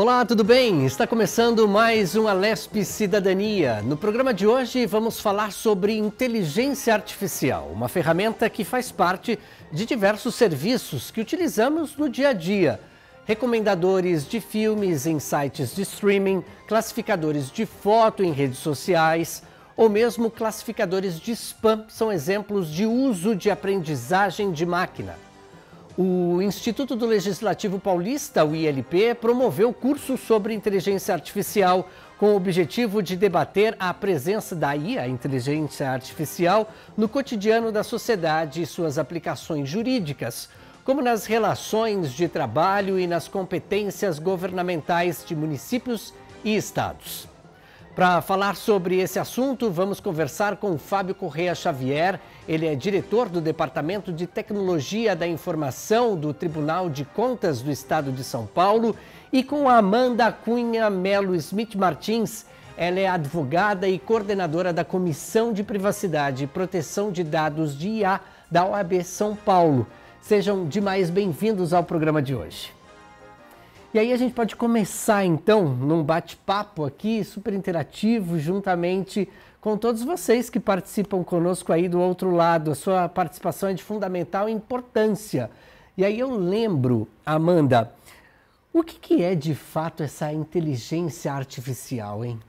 Olá, tudo bem? Está começando mais um Alesp Cidadania. No programa de hoje vamos falar sobre inteligência artificial, uma ferramenta que faz parte de diversos serviços que utilizamos no dia a dia. Recomendadores de filmes em sites de streaming, classificadores de foto em redes sociais ou mesmo classificadores de spam são exemplos de uso de aprendizagem de máquina. O Instituto do Legislativo Paulista, o ILP, promoveu curso sobre inteligência artificial com o objetivo de debater a presença da IA, inteligência artificial, no cotidiano da sociedade e suas aplicações jurídicas, como nas relações de trabalho e nas competências governamentais de municípios e estados. Para falar sobre esse assunto, vamos conversar com o Fábio Correia Xavier. Ele é diretor do Departamento de Tecnologia da Informação do Tribunal de Contas do Estado de São Paulo, e com a Amanda Cunha Melo Smith Martins. Ela é advogada e coordenadora da Comissão de Privacidade e Proteção de Dados de IA da OAB São Paulo. Sejam demais bem-vindos ao programa de hoje. E aí a gente pode começar então num bate-papo aqui super interativo juntamente com todos vocês que participam conosco aí do outro lado. A sua participação é de fundamental importância. E aí eu lembro, Amanda, o que é de fato essa inteligência artificial, hein?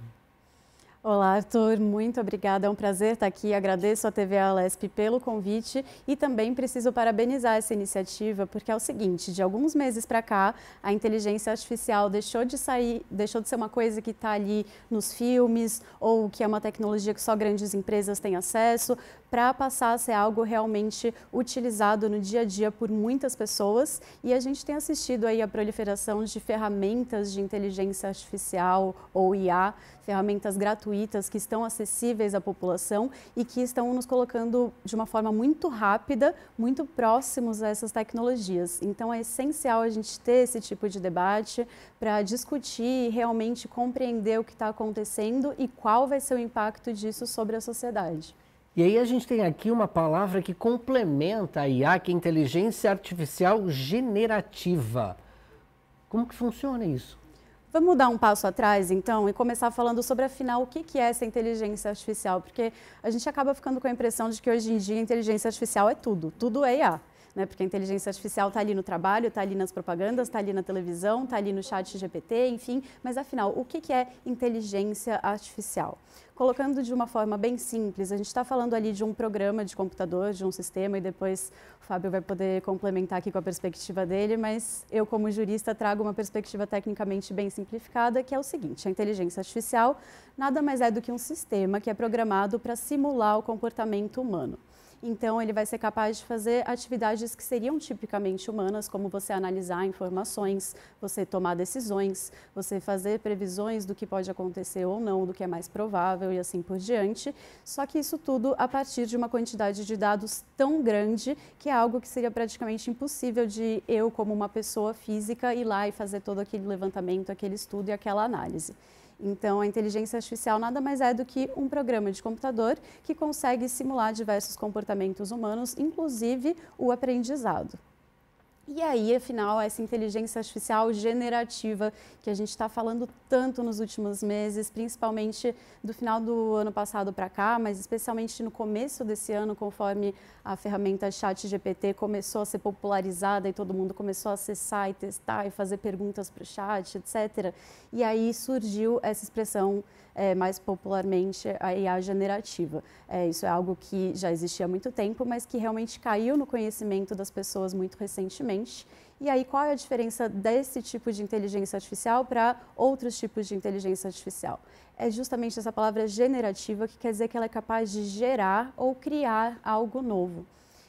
Olá, Arthur, muito obrigada, é um prazer estar aqui, agradeço à TV Alesp pelo convite e também preciso parabenizar essa iniciativa, porque é o seguinte, de alguns meses para cá, a inteligência artificial deixou de ser uma coisa que está ali nos filmes ou que é uma tecnologia que só grandes empresas têm acesso, para passar a ser algo realmente utilizado no dia a dia por muitas pessoas, e a gente tem assistido aí a proliferação de ferramentas de inteligência artificial ou IA, ferramentas gratuitas que estão acessíveis à população e que estão nos colocando de uma forma muito rápida, muito próximos a essas tecnologias. Então é essencial a gente ter esse tipo de debate para discutir e realmente compreender o que está acontecendo e qual vai ser o impacto disso sobre a sociedade. E aí a gente tem aqui uma palavra que complementa a IA, que é inteligência artificial generativa. Como que funciona isso? Vamos dar um passo atrás, então, e começar falando sobre, afinal, o que é essa inteligência artificial? Porque a gente acaba ficando com a impressão de que hoje em dia a inteligência artificial é tudo é IA. Né? Porque a inteligência artificial está ali no trabalho, está ali nas propagandas, está ali na televisão, está ali no chat GPT, enfim. Mas, afinal, o que é inteligência artificial? Colocando de uma forma bem simples, a gente está falando ali de um programa de computador, de um sistema, e depois o Fábio vai poder complementar aqui com a perspectiva dele, mas eu, como jurista, trago uma perspectiva tecnicamente bem simplificada, que é o seguinte: a inteligência artificial nada mais é do que um sistema que é programado para simular o comportamento humano. Então, ele vai ser capaz de fazer atividades que seriam tipicamente humanas, como você analisar informações, você tomar decisões, você fazer previsões do que pode acontecer ou não, do que é mais provável e assim por diante. Só que isso tudo a partir de uma quantidade de dados tão grande que é algo que seria praticamente impossível de eu, como uma pessoa física, ir lá e fazer todo aquele levantamento, aquele estudo e aquela análise. Então, a inteligência artificial nada mais é do que um programa de computador que consegue simular diversos comportamentos humanos, inclusive o aprendizado. E aí, afinal, essa inteligência artificial generativa que a gente está falando tanto nos últimos meses, principalmente do final do ano passado para cá, mas especialmente no começo desse ano, conforme a ferramenta ChatGPT começou a ser popularizada e todo mundo começou a acessar e testar e fazer perguntas para o chat, etc. E aí surgiu essa expressão mais popularmente, a IA generativa. Isso é algo que já existia há muito tempo, mas que realmente caiu no conhecimento das pessoas muito recentemente. E aí, qual é a diferença desse tipo de inteligência artificial para outros tipos de inteligência artificial? É justamente essa palavra generativa, que quer dizer que ela é capaz de gerar ou criar algo novo.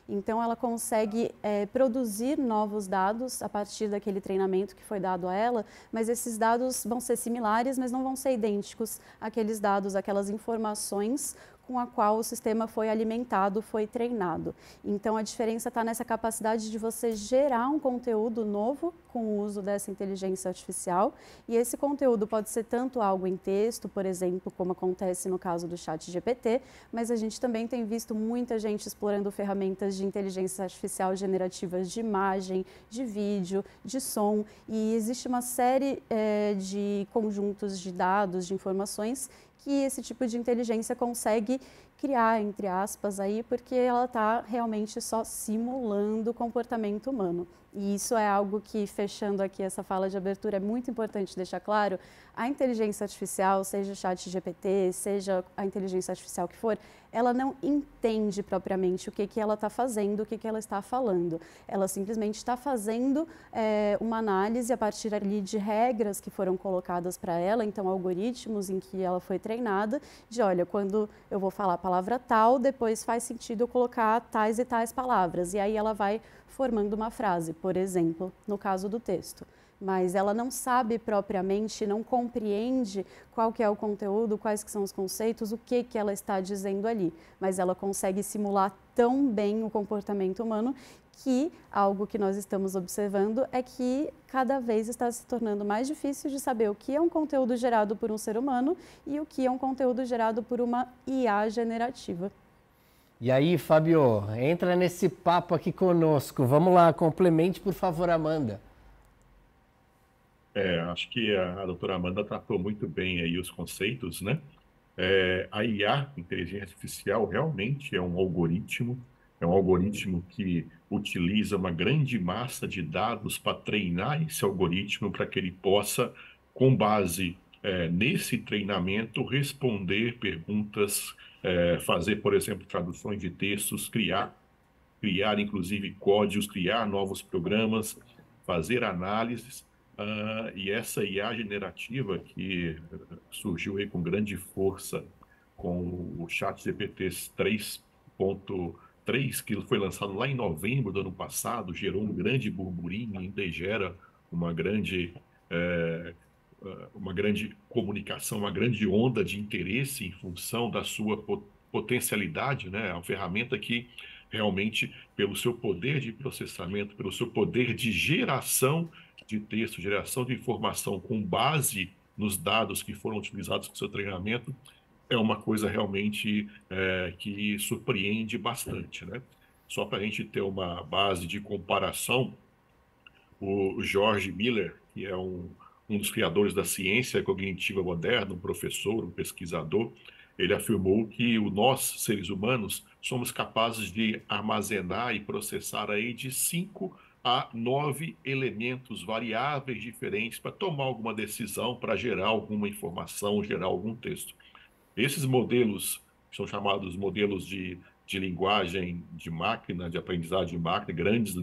Então, ela consegue produzir novos dados a partir daquele treinamento que foi dado a ela, mas esses dados vão ser similares, mas não vão ser idênticos àqueles dados, aquelas informações com a qual o sistema foi alimentado, foi treinado. Então, a diferença está nessa capacidade de você gerar um conteúdo novo com o uso dessa inteligência artificial, e esse conteúdo pode ser tanto algo em texto, por exemplo, como acontece no caso do ChatGPT, mas a gente também tem visto muita gente explorando ferramentas de inteligência artificial generativas de imagem, de vídeo, de som, e existe uma série de conjuntos de dados, de informações que esse tipo de inteligência consegue criar, entre aspas, aí, porque ela está realmente só simulando o comportamento humano. E isso é algo que, fechando aqui essa fala de abertura, é muito importante deixar claro, a inteligência artificial, seja o ChatGPT, seja a inteligência artificial que for, ela não entende propriamente o que ela está fazendo, o que ela está falando. Ela simplesmente está fazendo uma análise a partir ali de regras que foram colocadas para ela, então algoritmos em que ela foi treinada, de olha, quando eu vou falar a palavra tal, depois faz sentido eu colocar tais e tais palavras. E aí ela vai formando uma frase, por exemplo, no caso do texto. Mas ela não sabe propriamente, não compreende qual que é o conteúdo, quais que são os conceitos, o que ela está dizendo ali. Mas ela consegue simular tão bem o comportamento humano que algo que nós estamos observando é que cada vez está se tornando mais difícil de saber o que é um conteúdo gerado por um ser humano e o que é um conteúdo gerado por uma IA generativa. E aí, Fábio, entra nesse papo aqui conosco. Vamos lá, complemente, por favor, Amanda. Acho que a doutora Amanda tratou muito bem aí os conceitos, né? A IA, inteligência artificial, realmente é um algoritmo que utiliza uma grande massa de dados para treinar esse algoritmo para que ele possa, com base nesse treinamento, responder perguntas, fazer, por exemplo, traduções de textos, criar inclusive códigos, criar novos programas, fazer análises. E essa IA generativa que surgiu aí com grande força com o ChatGPT 3.3, que foi lançado lá em novembro do ano passado, gerou um grande burburinho, ainda gera uma grande comunicação, uma grande onda de interesse em função da sua potencialidade, né? É uma ferramenta que realmente, pelo seu poder de processamento, pelo seu poder de geração de texto, geração de informação com base nos dados que foram utilizados no seu treinamento, é uma coisa realmente que surpreende bastante, né? Só para a gente ter uma base de comparação, o George Miller, que é um dos criadores da ciência cognitiva moderna, um professor, um pesquisador, ele afirmou que nós, seres humanos, somos capazes de armazenar e processar aí de 5 a 9 elementos variáveis diferentes para tomar alguma decisão, para gerar alguma informação, gerar algum texto. Esses modelos são chamados modelos de linguagem de máquina, de aprendizagem de máquina, grandes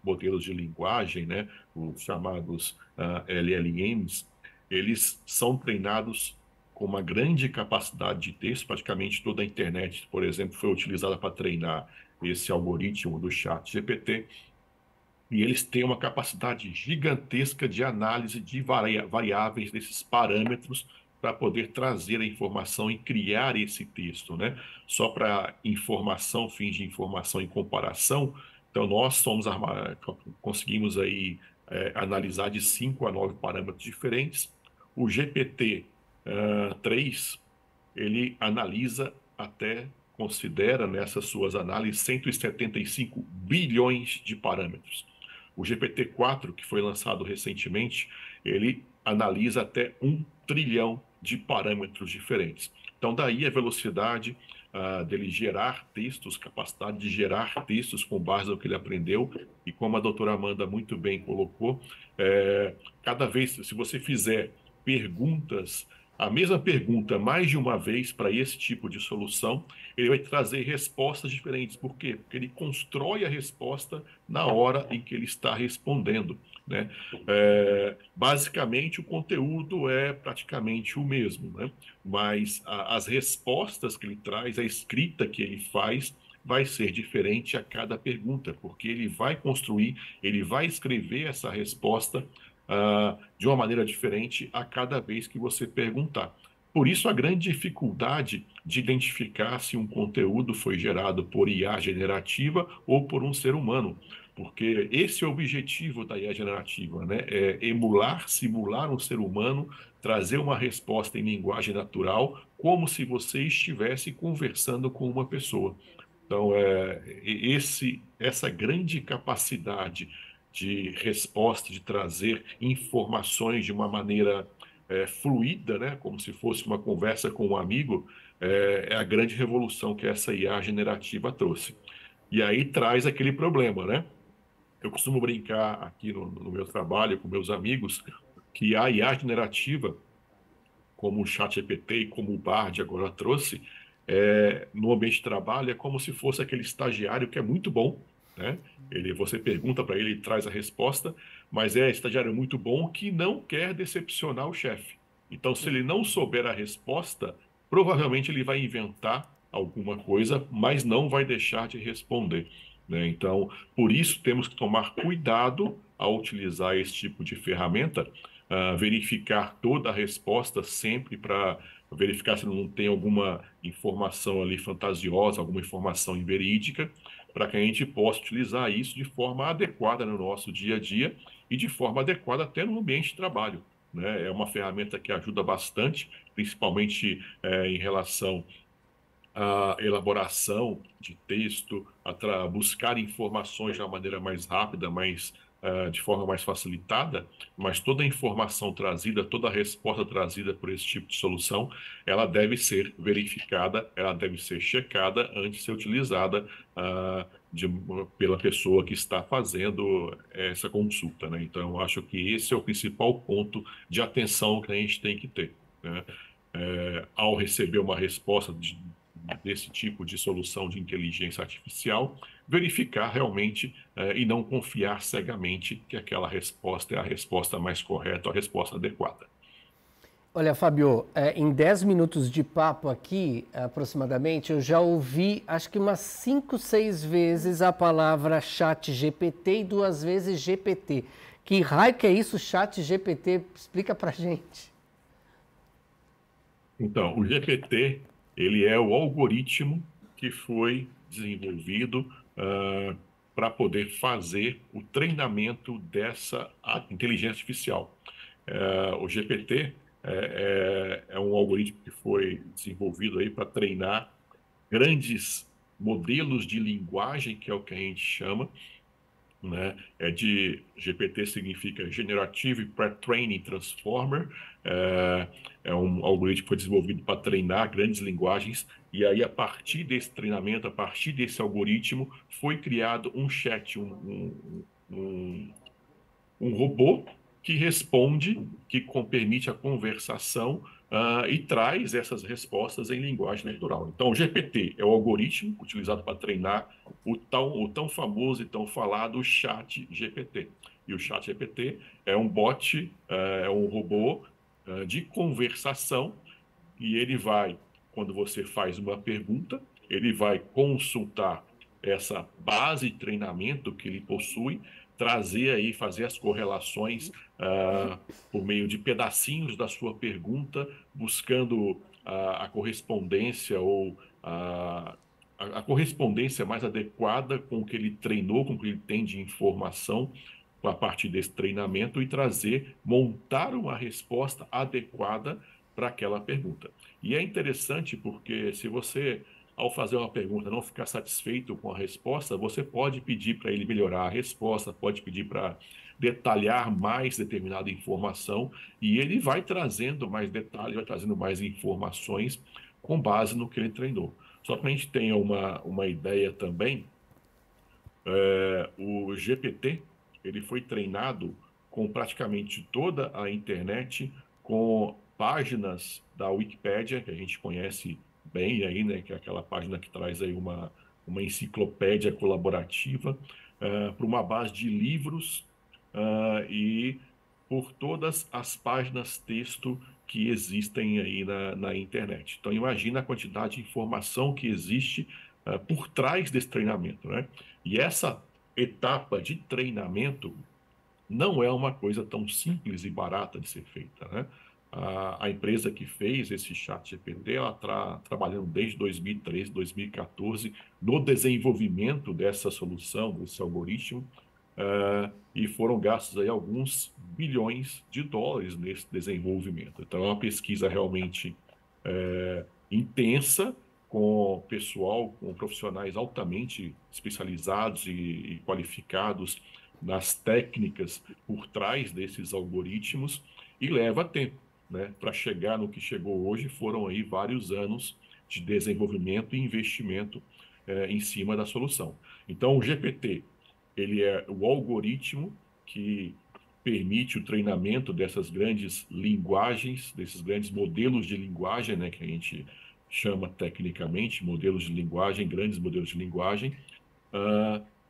modelos de linguagem, né, os chamados LLMs, eles são treinados com uma grande capacidade de texto. Praticamente toda a internet, por exemplo, foi utilizada para treinar esse algoritmo do ChatGPT, e eles têm uma capacidade gigantesca de análise de variáveis desses parâmetros para poder trazer a informação e criar esse texto, né? Só para informação, fins de informação e comparação, então nós conseguimos aí analisar de 5 a 9 parâmetros diferentes. O GPT-3, ele considera nessas suas análises 175 bilhões de parâmetros. O GPT-4, que foi lançado recentemente, ele analisa até 1 trilhão de parâmetros diferentes. Então, daí a velocidade dele gerar textos, capacidade de gerar textos com base no que ele aprendeu. E como a doutora Amanda muito bem colocou, cada vez, se você fizer perguntas, a mesma pergunta mais de uma vez para esse tipo de solução, ele vai trazer respostas diferentes. Por quê? Porque ele constrói a resposta na hora em que ele está respondendo, né? Basicamente, o conteúdo é praticamente o mesmo, né? Mas as respostas que ele traz, a escrita que ele faz, vai ser diferente a cada pergunta, porque ele vai construir, ele vai escrever essa resposta de uma maneira diferente a cada vez que você perguntar. Por isso, a grande dificuldade de identificar se um conteúdo foi gerado por IA generativa ou por um ser humano, porque esse é o objetivo da IA generativa, né? É emular, simular um ser humano, trazer uma resposta em linguagem natural, como se você estivesse conversando com uma pessoa. Então, essa grande capacidade de resposta, de trazer informações de uma maneira fluida, né, como se fosse uma conversa com um amigo, é a grande revolução que essa IA generativa trouxe. E aí traz aquele problema, né? Eu costumo brincar aqui no meu trabalho com meus amigos que a IA generativa, como o ChatGPT e como o Bard agora trouxe, no ambiente de trabalho é como se fosse aquele estagiário que é muito bom, né? Você pergunta para ele, ele traz a resposta, mas é estagiário muito bom que não quer decepcionar o chefe. Então, se ele não souber a resposta, provavelmente ele vai inventar alguma coisa, mas não vai deixar de responder, né? Então, por isso temos que tomar cuidado ao utilizar esse tipo de ferramenta, verificar toda a resposta sempre para verificar se não tem alguma informação ali fantasiosa, alguma informação inverídica, para que a gente possa utilizar isso de forma adequada no nosso dia a dia e de forma adequada até no ambiente de trabalho, né? É uma ferramenta que ajuda bastante, principalmente em relação à elaboração de texto, a buscar informações de uma maneira mais rápida, de forma mais facilitada, mas toda a informação trazida, toda a resposta trazida por esse tipo de solução, ela deve ser verificada, ela deve ser checada antes de ser utilizada pela pessoa que está fazendo essa consulta, né? Então, eu acho que esse é o principal ponto de atenção que a gente tem que ter, né? Ao receber uma resposta desse tipo de solução de inteligência artificial, verificar realmente e não confiar cegamente que aquela resposta é a resposta mais correta, a resposta adequada. Olha, Fábio, em 10 minutos de papo aqui, aproximadamente, eu já ouvi, acho que umas 5, 6 vezes a palavra chat GPT e 2 vezes GPT. Que raio que é isso, chat GPT? Explica pra gente. Então, o GPT, ele é o algoritmo que foi desenvolvido para poder fazer o treinamento dessa inteligência artificial. O GPT é um algoritmo que foi desenvolvido aí para treinar grandes modelos de linguagem, que é o que a gente chama, né? GPT significa Generative Pre-Training Transformer, é um algoritmo que foi desenvolvido para treinar grandes linguagens, e aí a partir desse treinamento, a partir desse algoritmo, foi criado um chat, um robô que responde, que permite a conversação e traz essas respostas em linguagem natural. Então, o GPT é o algoritmo utilizado para treinar o tão famoso e tão falado chat GPT. E o chat GPT é um bot, é um robô de conversação, e ele vai, quando você faz uma pergunta, ele vai consultar essa base de treinamento que ele possui, trazer aí, fazer as correlações por meio de pedacinhos da sua pergunta, buscando a correspondência ou a correspondência mais adequada com o que ele treinou, com o que ele tem de informação a partir desse treinamento, e montar uma resposta adequada para aquela pergunta. E é interessante porque se você, ao fazer uma pergunta, não ficar satisfeito com a resposta, você pode pedir para ele melhorar a resposta, pode pedir para detalhar mais determinada informação, e ele vai trazendo mais detalhes, vai trazendo mais informações com base no que ele treinou. Só para a gente tenha uma ideia também, o GPT, ele foi treinado com praticamente toda a internet, com páginas da Wikipédia, que a gente conhece bem aí, né, que é aquela página que traz aí uma enciclopédia colaborativa, para uma base de livros e por todas as páginas texto que existem aí na internet. Então, imagina a quantidade de informação que existe por trás desse treinamento, né? E essa etapa de treinamento não é uma coisa tão simples e barata de ser feita, né? A empresa que fez esse ChatGPT, ela está trabalhando desde 2013, 2014 no desenvolvimento dessa solução, desse algoritmo, e foram gastos aí alguns bilhões de dólares nesse desenvolvimento. Então, é uma pesquisa realmente intensa, com pessoal, com profissionais altamente especializados e qualificados nas técnicas por trás desses algoritmos, e leva tempo, né? Para chegar no que chegou hoje, foram aí vários anos de desenvolvimento e investimento em cima da solução. Então, o GPT, ele é o algoritmo que permite o treinamento dessas grandes linguagens, desses grandes modelos de linguagem, né, que a gente chama tecnicamente modelos de linguagem, grandes modelos de linguagem,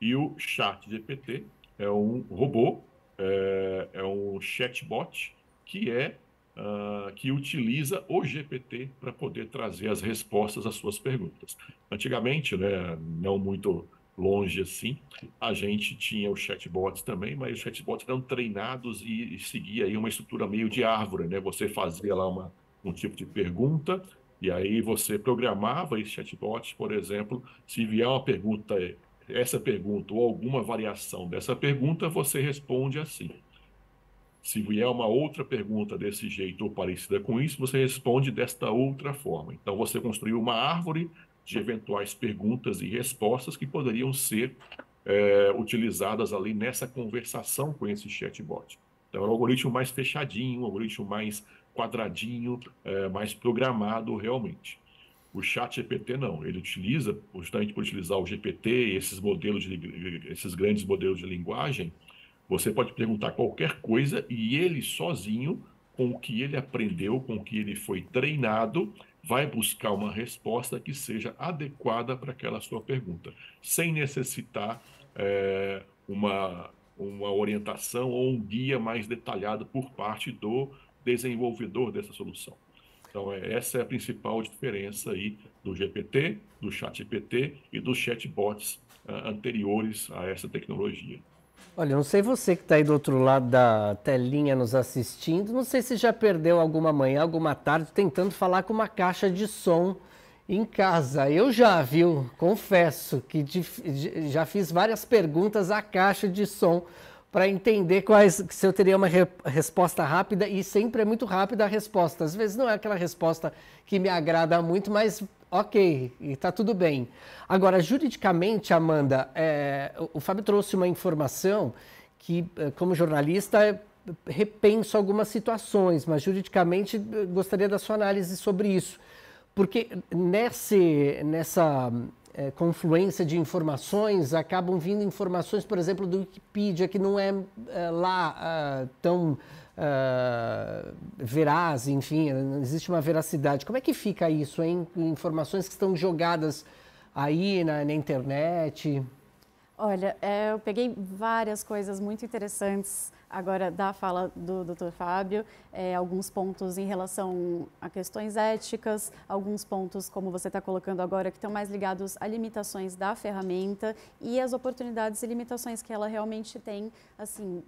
e o ChatGPT é um robô, é um chatbot que utiliza o GPT para poder trazer as respostas às suas perguntas. Antigamente, né, não muito longe assim, a gente tinha os chatbots também, mas os chatbots eram treinados e seguia aí uma estrutura meio de árvore, né? Você fazia lá um tipo de pergunta e aí você programava esse chatbot, por exemplo, se vier uma pergunta, essa pergunta ou alguma variação dessa pergunta, você responde assim. Se vier uma outra pergunta desse jeito ou parecida com isso, você responde desta outra forma. Então, você construiu uma árvore de eventuais perguntas e respostas que poderiam ser utilizadas ali nessa conversação com esse chatbot. Então, é um algoritmo mais fechadinho, um algoritmo mais quadradinho, mais programado realmente. O ChatGPT não, ele utiliza, justamente por utilizar o GPT, esses grandes modelos de linguagem, você pode perguntar qualquer coisa e ele sozinho, com o que ele aprendeu, com o que ele foi treinado, vai buscar uma resposta que seja adequada para aquela sua pergunta, sem necessitar uma orientação ou um guia mais detalhado por parte do desenvolvedor dessa solução. Então, essa é a principal diferença aí do GPT, do ChatGPT e dos chatbots anteriores a essa tecnologia. Olha, não sei você que está aí do outro lado da telinha nos assistindo, não sei se já perdeu alguma manhã, alguma tarde tentando falar com uma caixa de som em casa. Eu já, viu? Confesso que já fiz várias perguntas à caixa de som para entender se eu teria uma resposta rápida, e sempre é muito rápida a resposta. Às vezes não é aquela resposta que me agrada muito, mas ok, e está tudo bem. Agora, juridicamente, Amanda, o Fábio trouxe uma informação que, como jornalista, repenso algumas situações, mas juridicamente gostaria da sua análise sobre isso. Porque nessa confluência de informações, acabam vindo informações, por exemplo, do Wikipedia, que não é lá tão veraz, enfim, não existe uma veracidade. Como é que fica isso, hein? Informações que estão jogadas aí na internet? Olha, eu peguei várias coisas muito interessantes agora da fala do Dr. Fábio, alguns pontos em relação a questões éticas, alguns pontos, como você está colocando agora, que estão mais ligados a limitações da ferramenta e as oportunidades e limitações que ela realmente tem, assim,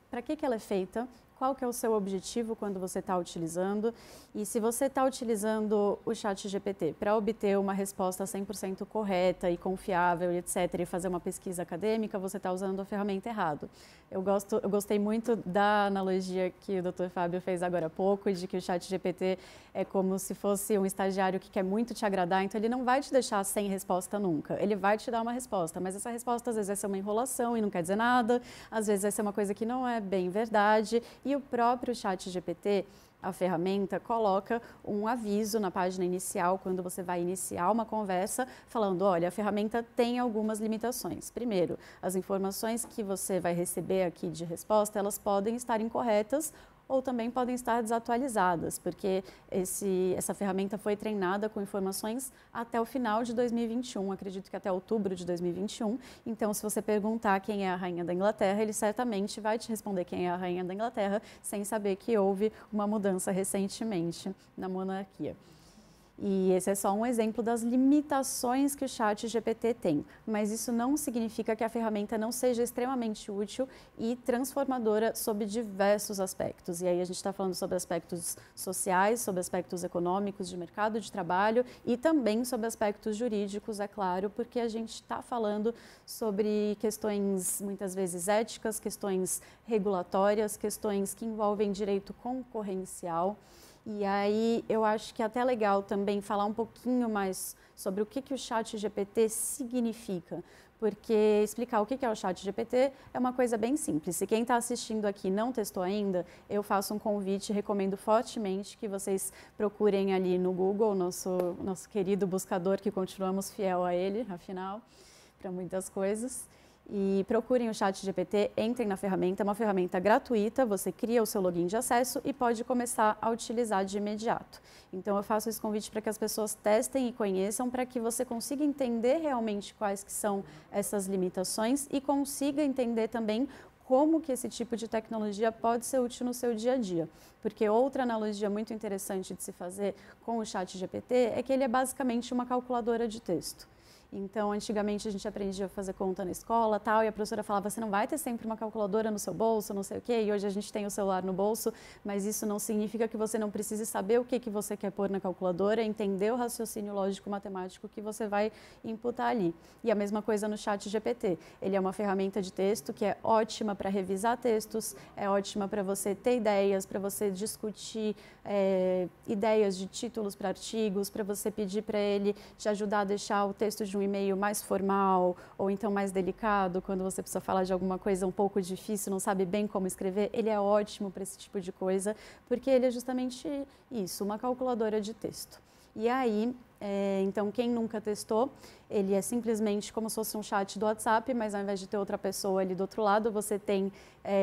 para que ela é feita, qual que é o seu objetivo quando você está utilizando, e se você está utilizando o ChatGPT para obter uma resposta 100% correta e confiável, etc., e fazer uma pesquisa acadêmica, você está usando a ferramenta errado. Eu gostei muito da analogia que o Dr. Fábio fez agora há pouco, de que o ChatGPT é como se fosse um estagiário que quer muito te agradar, então ele não vai te deixar sem resposta nunca, ele vai te dar uma resposta, mas essa resposta às vezes vai ser uma enrolação e não quer dizer nada, às vezes vai ser uma coisa que não é bem verdade, e o próprio ChatGPT, a ferramenta, coloca um aviso na página inicial, quando você vai iniciar uma conversa, falando, olha, a ferramenta tem algumas limitações. Primeiro, as informações que você vai receber aqui de resposta, elas podem estar incorretas ou também podem estar desatualizadas, porque essa ferramenta foi treinada com informações até o final de 2021, acredito que até outubro de 2021. Então, se você perguntar quem é a Rainha da Inglaterra, ele certamente vai te responder quem é a Rainha da Inglaterra, sem saber que houve uma mudança recentemente na monarquia. E esse é só um exemplo das limitações que o ChatGPT tem, mas isso não significa que a ferramenta não seja extremamente útil e transformadora sob diversos aspectos. E aí a gente está falando sobre aspectos sociais, sobre aspectos econômicos, de mercado de trabalho e também sobre aspectos jurídicos, é claro, porque a gente está falando sobre questões muitas vezes éticas, questões regulatórias, questões que envolvem direito concorrencial. E aí eu acho que é até legal também falar um pouquinho mais sobre o que o ChatGPT significa, porque explicar o que é o ChatGPT é uma coisa bem simples. Se quem está assistindo aqui não testou ainda, eu faço um convite, recomendo fortemente que vocês procurem ali no Google, nosso querido buscador, que continuamos fiel a ele, afinal, para muitas coisas. E procurem o ChatGPT, entrem na ferramenta, é uma ferramenta gratuita, você cria o seu login de acesso e pode começar a utilizar de imediato. Então eu faço esse convite para que as pessoas testem e conheçam, para que você consiga entender realmente quais que são essas limitações e consiga entender também como que esse tipo de tecnologia pode ser útil no seu dia a dia. Porque outra analogia muito interessante de se fazer com o ChatGPT é que ele é basicamente uma calculadora de texto. Então, antigamente a gente aprendia a fazer conta na escola, tal, e a professora falava, você não vai ter sempre uma calculadora no seu bolso, não sei o quê, e hoje a gente tem o celular no bolso, mas isso não significa que você não precise saber o que você quer pôr na calculadora, entender o raciocínio lógico-matemático que você vai imputar ali. E a mesma coisa no ChatGPT. Ele é uma ferramenta de texto que é ótima para revisar textos, é ótima para você ter ideias, para você discutir ideias de títulos para artigos, para você pedir para ele te ajudar a deixar o texto de um e-mail mais formal ou então mais delicado, quando você precisa falar de alguma coisa um pouco difícil, não sabe bem como escrever, ele é ótimo para esse tipo de coisa, porque ele é justamente isso, uma calculadora de texto. E aí, então quem nunca testou, ele é simplesmente como se fosse um chat do WhatsApp, mas ao invés de ter outra pessoa ali do outro lado, você tem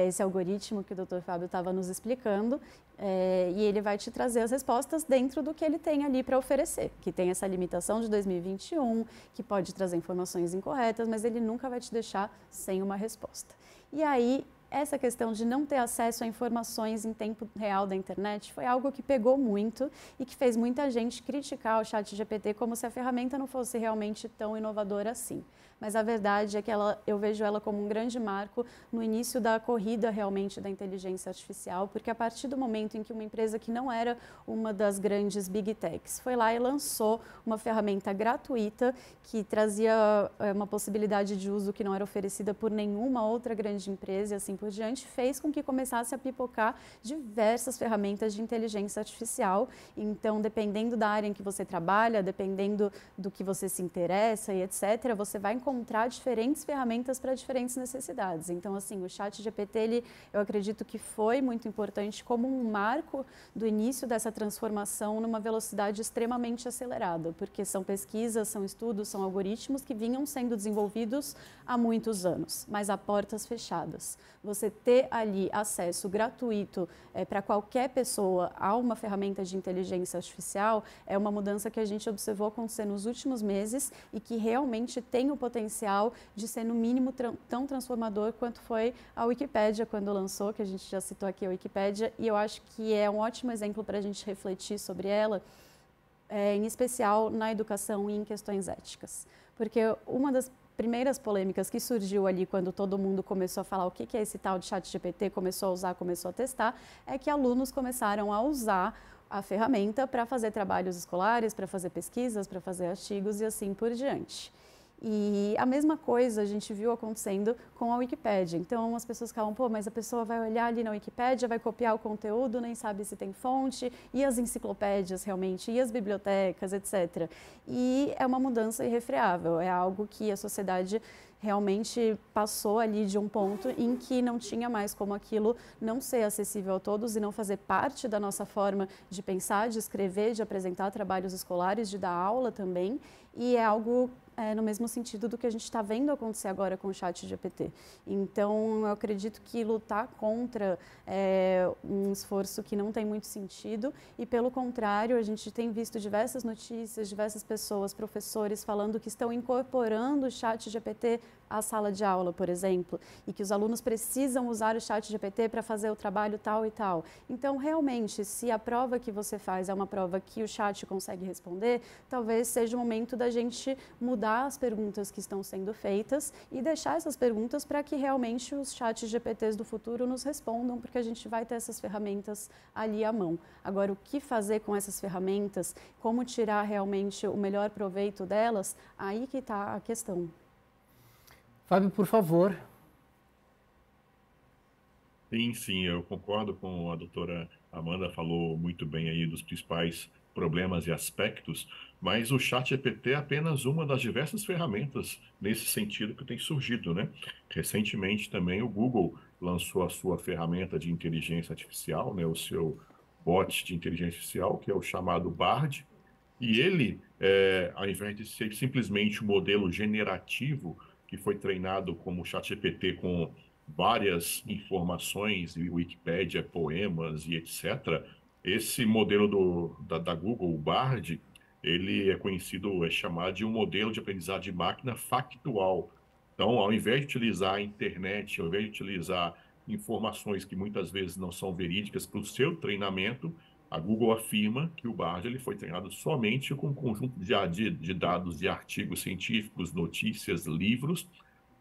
esse algoritmo que o Dr. Fábio estava nos explicando, e ele vai te trazer as respostas dentro do que ele tem ali para oferecer, que tem essa limitação de 2021, que pode trazer informações incorretas, mas ele nunca vai te deixar sem uma resposta. E aí, essa questão de não ter acesso a informações em tempo real da internet foi algo que pegou muito e que fez muita gente criticar o ChatGPT como se a ferramenta não fosse realmente tão inovadora assim. Mas a verdade é que eu vejo ela como um grande marco no início da corrida realmente da inteligência artificial, porque a partir do momento em que uma empresa que não era uma das grandes Big Techs foi lá e lançou uma ferramenta gratuita que trazia uma possibilidade de uso que não era oferecida por nenhuma outra grande empresa e assim por diante, fez com que começasse a pipocar diversas ferramentas de inteligência artificial. Então, dependendo da área em que você trabalha, dependendo do que você se interessa e etc., você vai encontrar diferentes ferramentas para diferentes necessidades. Então, assim, o ChatGPT, eu acredito que foi muito importante como um marco do início dessa transformação numa velocidade extremamente acelerada, porque são pesquisas, são estudos, são algoritmos que vinham sendo desenvolvidos há muitos anos, mas a portas fechadas. Você ter ali acesso gratuito para qualquer pessoa a uma ferramenta de inteligência artificial é uma mudança que a gente observou acontecer nos últimos meses e que realmente tem o potencial de ser, no mínimo, tão transformador quanto foi a Wikipédia quando lançou, que a gente já citou aqui a Wikipédia, e eu acho que é um ótimo exemplo para a gente refletir sobre ela, em especial na educação e em questões éticas. Porque uma das primeiras polêmicas que surgiu ali quando todo mundo começou a falar o que é esse tal de ChatGPT, começou a usar, começou a testar, é que alunos começaram a usar a ferramenta para fazer trabalhos escolares, para fazer pesquisas, para fazer artigos e assim por diante. E a mesma coisa a gente viu acontecendo com a Wikipédia. Então, as pessoas falam, pô, mas a pessoa vai olhar ali na Wikipédia, vai copiar o conteúdo, nem sabe se tem fonte, e as enciclopédias realmente, e as bibliotecas, etc. E é uma mudança irrefreável, é algo que a sociedade realmente passou ali de um ponto em que não tinha mais como aquilo não ser acessível a todos e não fazer parte da nossa forma de pensar, de escrever, de apresentar trabalhos escolares, de dar aula também, e é algo no mesmo sentido do que a gente está vendo acontecer agora com o ChatGPT. Então, eu acredito que lutar contra um esforço que não tem muito sentido e, pelo contrário, a gente tem visto diversas notícias, diversas pessoas, professores, falando que estão incorporando o ChatGPT a sala de aula, por exemplo, e que os alunos precisam usar o ChatGPT para fazer o trabalho tal e tal. Então, realmente, se a prova que você faz é uma prova que o chat consegue responder, talvez seja o momento da gente mudar as perguntas que estão sendo feitas e deixar essas perguntas para que realmente os chats GPTs do futuro nos respondam, porque a gente vai ter essas ferramentas ali à mão. Agora, o que fazer com essas ferramentas, como tirar realmente o melhor proveito delas, aí que está a questão. Fábio, por favor. Sim, eu concordo com a doutora Amanda, falou muito bem aí dos principais problemas e aspectos, mas o ChatGPT é apenas uma das diversas ferramentas nesse sentido que tem surgido, né? Recentemente também o Google lançou a sua ferramenta de inteligência artificial, né? O seu bot de inteligência artificial, que é o chamado Bard, e ele, ao invés de ser simplesmente um modelo generativo que foi treinado como o ChatGPT com várias informações, e Wikipédia, poemas e etc., esse modelo da Google, o Bard, ele é conhecido, é chamado de um modelo de aprendizado de máquina factual. Então, ao invés de utilizar a internet, ao invés de utilizar informações que muitas vezes não são verídicas para o seu treinamento, a Google afirma que o Bard ele foi treinado somente com um conjunto de dados de artigos científicos, notícias, livros,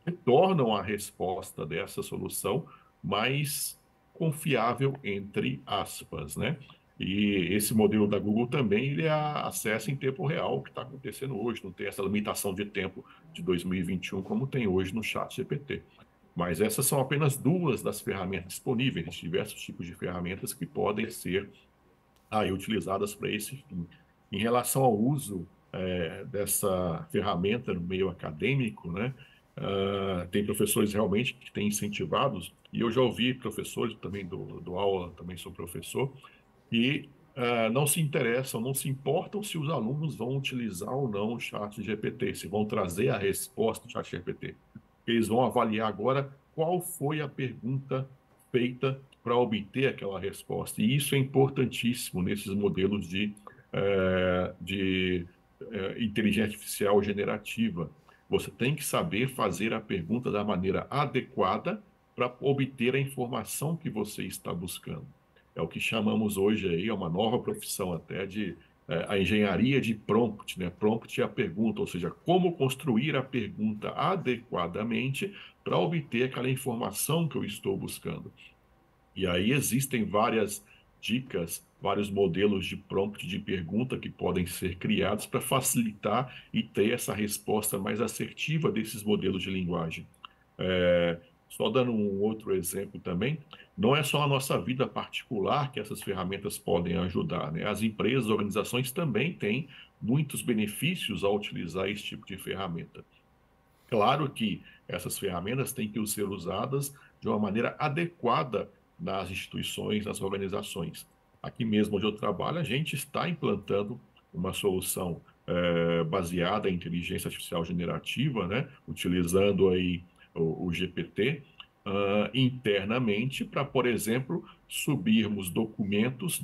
que tornam a resposta dessa solução mais confiável, entre aspas, né? E esse modelo da Google também ele acessa em tempo real o que está acontecendo hoje, não tem essa limitação de tempo de 2021 como tem hoje no ChatGPT. Mas essas são apenas duas das ferramentas disponíveis, diversos tipos de ferramentas que podem ser utilizadas para esse fim. Em relação ao uso dessa ferramenta no meio acadêmico, né, tem professores realmente que têm incentivados, e eu já ouvi professores, também do aula, também sou professor, e não se interessam, não se importam se os alunos vão utilizar ou não o ChatGPT, se vão trazer a resposta do ChatGPT. Eles vão avaliar agora qual foi a pergunta feita para obter aquela resposta. E isso é importantíssimo nesses modelos de inteligência artificial generativa. Você tem que saber fazer a pergunta da maneira adequada para obter a informação que você está buscando. É o que chamamos hoje aí, é uma nova profissão até de a engenharia de prompt, né? Prompt é a pergunta, ou seja, como construir a pergunta adequadamente para obter aquela informação que eu estou buscando. E aí existem várias dicas, vários modelos de prompt de pergunta que podem ser criados para facilitar e ter essa resposta mais assertiva desses modelos de linguagem. Só dando um outro exemplo também, não é só a nossa vida particular que essas ferramentas podem ajudar, né? As empresas, organizações também têm muitos benefícios ao utilizar esse tipo de ferramenta. Claro que essas ferramentas têm que ser usadas de uma maneira adequada nas instituições, nas organizações. Aqui mesmo onde eu trabalho, a gente está implantando uma solução baseada em inteligência artificial generativa, né? Utilizando aí o GPT internamente para, por exemplo, subirmos documentos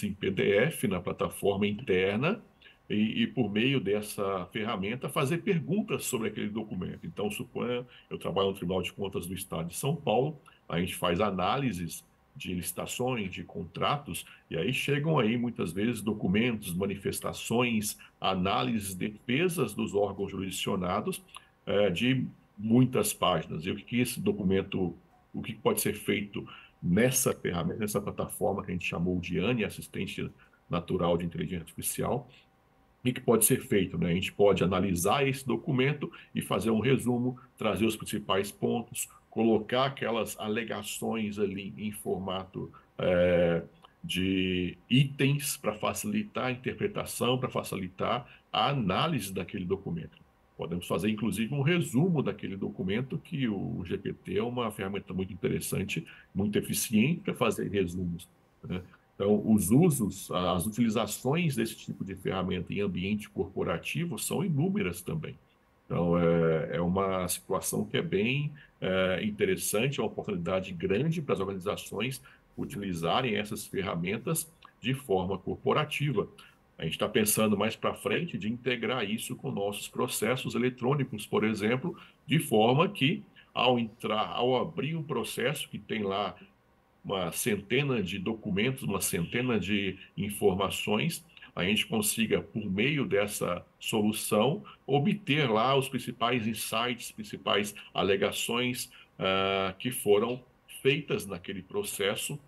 em PDF na plataforma interna e por meio dessa ferramenta, fazer perguntas sobre aquele documento. Então, suponha, eu trabalho no Tribunal de Contas do Estado de São Paulo, a gente faz análises de licitações, de contratos, e aí chegam aí muitas vezes documentos, manifestações, análises, defesas dos órgãos jurisdicionados de muitas páginas. E o que esse documento, o que pode ser feito nessa ferramenta, nessa plataforma que a gente chamou de ANI, Assistente Natural de Inteligência Artificial, o que pode ser feito, né? A gente pode analisar esse documento e fazer um resumo, trazer os principais pontos, colocar aquelas alegações ali em formato de itens para facilitar a interpretação, para facilitar a análise daquele documento. Podemos fazer, inclusive, um resumo daquele documento, que o GPT é uma ferramenta muito interessante, muito eficiente para fazer resumos, né? Então, os usos, as utilizações desse tipo de ferramenta em ambiente corporativo são inúmeras também. Então, é uma situação que é bem interessante, é uma oportunidade grande para as organizações utilizarem essas ferramentas de forma corporativa. A gente está pensando mais para frente de integrar isso com nossos processos eletrônicos, por exemplo, de forma que, ao abrir um processo que tem lá uma centena de documentos, uma centena de informações, a gente consiga, por meio dessa solução, obter lá os principais insights, principais alegações que foram feitas naquele processo,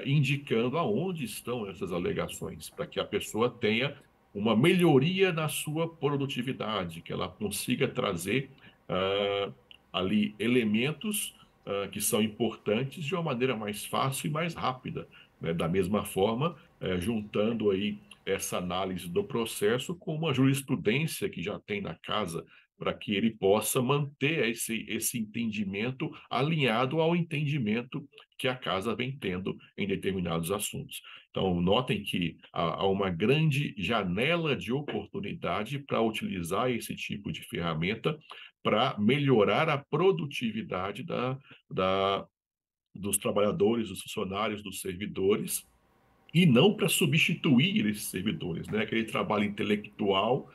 indicando aonde estão essas alegações, para que a pessoa tenha uma melhoria na sua produtividade, que ela consiga trazer ali elementos que são importantes de uma maneira mais fácil e mais rápida, né? Da mesma forma, juntando aí essa análise do processo com uma jurisprudência que já tem na casa, para que ele possa manter esse entendimento alinhado ao entendimento que a casa vem tendo em determinados assuntos. Então, notem que há uma grande janela de oportunidade para utilizar esse tipo de ferramenta para melhorar a produtividade dos trabalhadores, dos funcionários, dos servidores, e não para substituir esses servidores, né? Aquele trabalho intelectual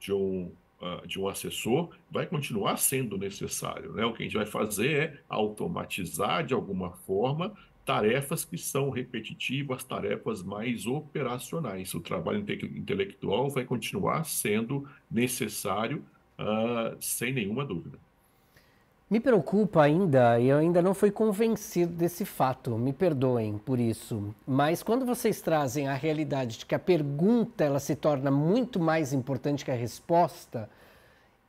de um assessor vai continuar sendo necessário, né? O que a gente vai fazer é automatizar de alguma forma tarefas que são repetitivas, tarefas mais operacionais. O trabalho intelectual vai continuar sendo necessário, sem nenhuma dúvida. Me preocupa ainda, e eu ainda não fui convencido desse fato, me perdoem por isso, mas quando vocês trazem a realidade de que a pergunta ela se torna muito mais importante que a resposta,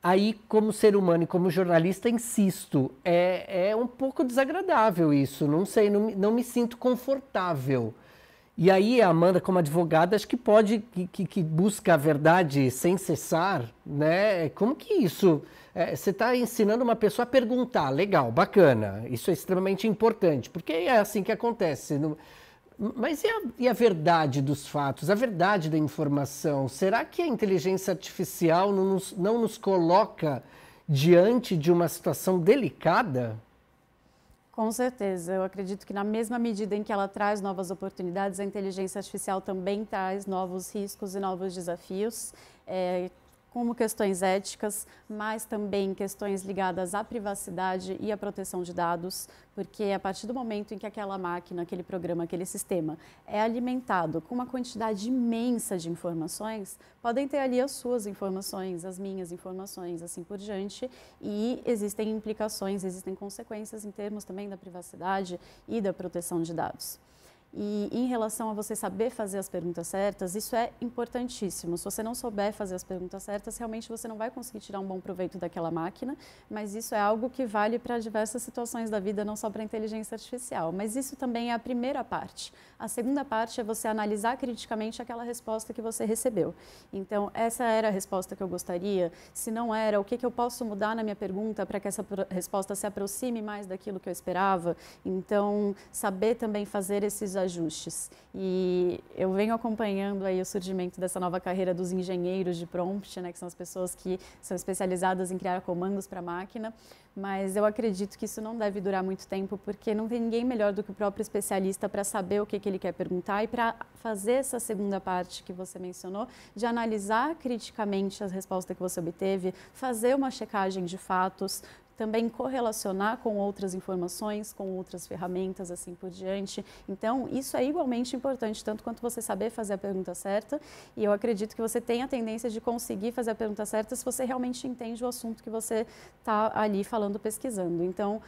aí como ser humano e como jornalista, insisto, é um pouco desagradável isso, não sei, não me sinto confortável. E aí a Amanda, como advogada, acho que pode, que busca a verdade sem cessar, né? Como que isso... você está ensinando uma pessoa a perguntar, legal, bacana, isso é extremamente importante, porque é assim que acontece. Mas e a verdade dos fatos, a verdade da informação? Será que a inteligência artificial não nos coloca diante de uma situação delicada? Com certeza, eu acredito que na mesma medida em que ela traz novas oportunidades, a inteligência artificial também traz novos riscos e novos desafios, como questões éticas, mas também questões ligadas à privacidade e à proteção de dados, porque a partir do momento em que aquela máquina, aquele programa, aquele sistema é alimentado com uma quantidade imensa de informações, podem ter ali as suas informações, as minhas informações, assim por diante, e existem implicações, existem consequências em termos também da privacidade e da proteção de dados. E em relação a você saber fazer as perguntas certas, isso é importantíssimo. Se você não souber fazer as perguntas certas, realmente você não vai conseguir tirar um bom proveito daquela máquina, mas isso é algo que vale para diversas situações da vida, não só para a inteligência artificial. Mas isso também é a primeira parte. A segunda parte é você analisar criticamente aquela resposta que você recebeu. Então, essa era a resposta que eu gostaria? Se não era, o que eu posso mudar na minha pergunta para que essa resposta se aproxime mais daquilo que eu esperava? Então, saber também fazer esses ajustes. E eu venho acompanhando aí o surgimento dessa nova carreira dos engenheiros de prompt, né, que são as pessoas que são especializadas em criar comandos para a máquina, mas eu acredito que isso não deve durar muito tempo, porque não tem ninguém melhor do que o próprio especialista para saber o que ele quer perguntar e para fazer essa segunda parte que você mencionou, de analisar criticamente as respostas que você obteve, fazer uma checagem de fatos, também correlacionar com outras informações, com outras ferramentas, assim por diante. Então, isso é igualmente importante, tanto quanto você saber fazer a pergunta certa, e eu acredito que você tem a tendência de conseguir fazer a pergunta certa se você realmente entende o assunto que você está ali falando, pesquisando. Então,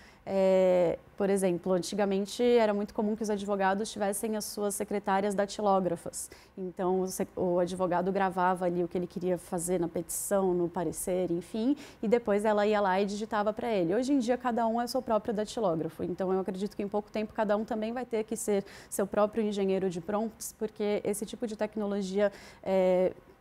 por exemplo, antigamente era muito comum que os advogados tivessem as suas secretárias datilógrafas. Então, o advogado gravava ali o que ele queria fazer na petição, no parecer, enfim, e depois ela ia lá e digitava para ele. Hoje em dia, cada um é seu próprio datilógrafo. Então, eu acredito que em pouco tempo, cada um também vai ter que ser seu próprio engenheiro de prompts, porque esse tipo de tecnologia